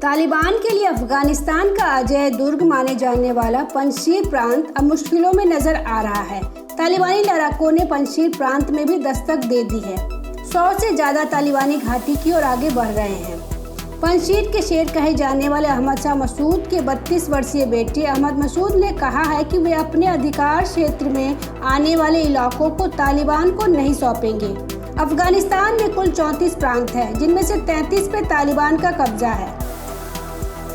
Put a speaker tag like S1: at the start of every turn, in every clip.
S1: तालिबान के लिए अफगानिस्तान का अजय दुर्ग माने जाने वाला पंजशीर प्रांत अब मुश्किलों में नजर आ रहा है। तालिबानी लड़ाकों ने पंजशीर प्रांत में भी दस्तक दे दी है। 100 से ज्यादा तालिबानी घाटी की ओर आगे बढ़ रहे हैं। पंजशीर के शेर कहे जाने वाले अहमद शाह मसूद के 32 वर्षीय बेटे अहमद मसूद ने कहा है कि वे अपने अधिकार क्षेत्र में आने वाले इलाकों को तालिबान को नहीं सौंपेंगे। अफगानिस्तान में कुल 34 प्रांत हैं, जिनमें से 33 पे तालिबान का कब्जा है।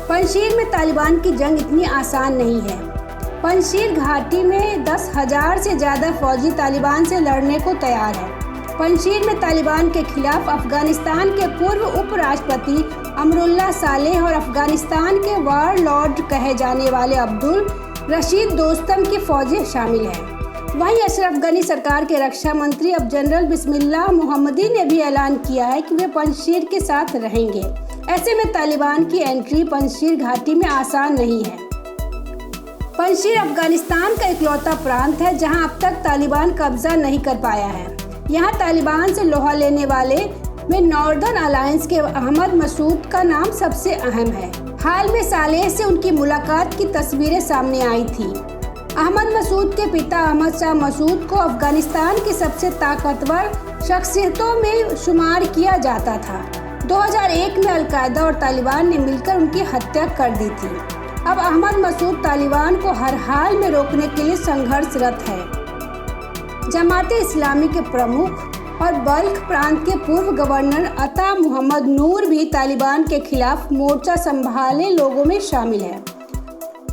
S1: पंजशीर में तालिबान की जंग इतनी आसान नहीं है। पंजशीर घाटी में 10,000 से ज़्यादा फौजी तालिबान से लड़ने को तैयार है। पंजशीर में तालिबान के खिलाफ अफगानिस्तान के पूर्व उपराष्ट्रपति अमरुल्लाह सालेह और अफगानिस्तान के वार लॉर्ड कहे जाने वाले अब्दुल रशीद दोस्तम की फौजें शामिल हैं। वहीं अशरफ गनी सरकार के रक्षा मंत्री अब जनरल बिस्मिल्लाह मोहम्मदी ने भी ऐलान किया है कि वे पंजशीर के साथ रहेंगे। ऐसे में तालिबान की एंट्री पंजशीर घाटी में आसान नहीं है। पंजशीर अफगानिस्तान का इकलौता प्रांत है जहां अब तक तालिबान कब्जा नहीं कर पाया है। यहां तालिबान से लोहा लेने वाले में नॉर्दर्न अलायंस के अहमद मसूद का नाम सबसे अहम है। हाल में सालेह से उनकी मुलाकात की तस्वीरें सामने आई थी। अहमद मसूद के पिता अहमद शाह मसूद को अफगानिस्तान की सबसे ताकतवर शख्सियतों में शुमार किया जाता था। 2001 में अलकायदा और तालिबान ने मिलकर उनकी हत्या कर दी थी। अब अहमद मसूद तालिबान को हर हाल में रोकने के लिए संघर्षरत है। जमाते इस्लामी के प्रमुख और बल्ख प्रांत के पूर्व गवर्नर अता मोहम्मद नूर भी तालिबान के खिलाफ मोर्चा संभाले लोगों में शामिल है।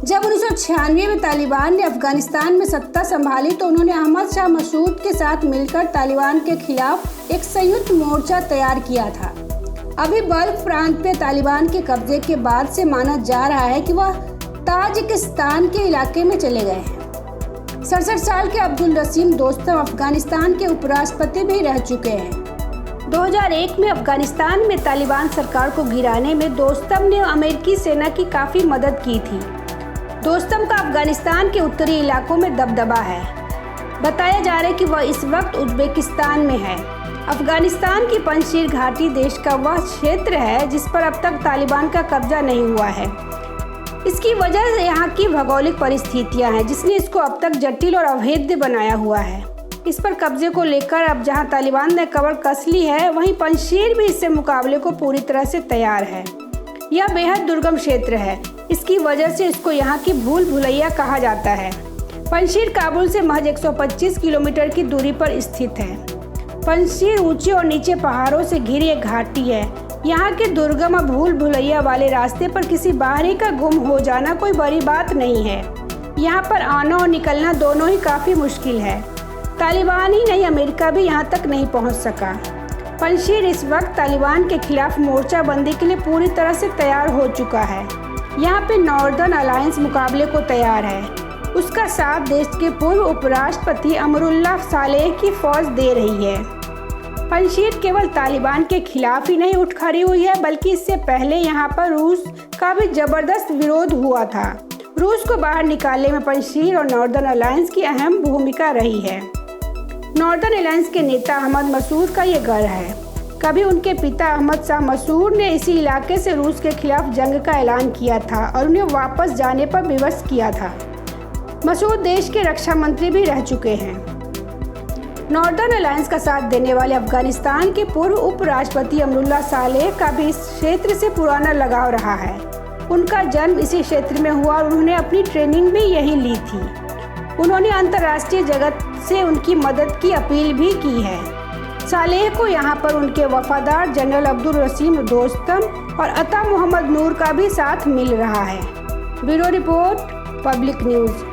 S1: जब 1996 में तालिबान ने अफगानिस्तान में सत्ता संभाली तो उन्होंने अहमद शाह मसूद के साथ मिलकर तालिबान के खिलाफ एक संयुक्त मोर्चा तैयार किया था। अभी बल्ख प्रांत पे तालिबान के कब्जे के बाद से माना जा रहा है कि वह ताजिकिस्तान के इलाके में चले गए हैं। 67 साल के अब्दुल रसीम दोस्तम अफगानिस्तान के उपराष्ट्रपति भी रह चुके हैं। 2001 में अफगानिस्तान में तालिबान सरकार को गिराने में दोस्तम ने अमेरिकी सेना की काफ़ी मदद की थी। दोस्तम का अफगानिस्तान के उत्तरी इलाकों में दबदबा है। बताया जा रहा है कि वह इस वक्त उज्बेकिस्तान में है। अफगानिस्तान की पंजशीर घाटी देश का वह क्षेत्र है जिस पर अब तक तालिबान का कब्जा नहीं हुआ है। इसकी वजह यहाँ की भौगोलिक परिस्थितियाँ हैं जिसने इसको अब तक जटिल और अभेद्य बनाया हुआ है। इस पर कब्जे को लेकर अब जहाँ तालिबान ने कमर कस ली है वहीं पंजशीर भी इससे मुकाबले को पूरी तरह से तैयार है। यह बेहद दुर्गम क्षेत्र है। इसकी वजह से इसको यहाँ की भूल भुलैया कहा जाता है। पंजशीर काबुल से महज 125 किलोमीटर की दूरी पर स्थित है। पंजशीर ऊंचे और नीचे पहाड़ों से घिरी एक घाटी है। यहाँ के दुर्गम और भूल भुलैया वाले रास्ते पर किसी बाहरी का गुम हो जाना कोई बड़ी बात नहीं है। यहाँ पर आना और निकलना दोनों ही काफ़ी मुश्किल है। तालिबान ही नहीं, अमेरिका भी यहाँ तक नहीं पहुँच सका। पंजशीर इस वक्त तालिबान के खिलाफ मोर्चाबंदी के लिए पूरी तरह से तैयार हो चुका है। यहाँ पे नॉर्दर्न अलायंस मुकाबले को तैयार है। उसका साथ देश के पूर्व उपराष्ट्रपति अमरुल्लाह सालेह की फौज दे रही है। पंजशीर केवल तालिबान के खिलाफ ही नहीं उठ खड़ी हुई है बल्कि इससे पहले यहाँ पर रूस का भी जबरदस्त विरोध हुआ था। रूस को बाहर निकालने में पंजशीर और नॉर्दर्न अलायंस की अहम भूमिका रही है। नॉर्दर्न अलायंस के नेता अहमद मसूद का ये गढ़ है। कभी उनके पिता अहमद शाह मसूद ने इसी इलाके से रूस के खिलाफ जंग का ऐलान किया था और उन्हें वापस जाने पर विवश किया था। मसूद देश के रक्षा मंत्री भी रह चुके हैं। नॉर्दर्न अलायंस का साथ देने वाले अफगानिस्तान के पूर्व उपराष्ट्रपति अमरुल्लाह सालेह का भी इस क्षेत्र से पुराना लगाव रहा है। उनका जन्म इसी क्षेत्र में हुआ और उन्होंने अपनी ट्रेनिंग भी यहीं ली थी। उन्होंने अंतर्राष्ट्रीय जगत से उनकी मदद की अपील भी की है। सालेह को यहाँ पर उनके वफादार जनरल अब्दुल रसीम दोस्तम और अता मोहम्मद नूर का भी साथ मिल रहा है। Bureau report, public news.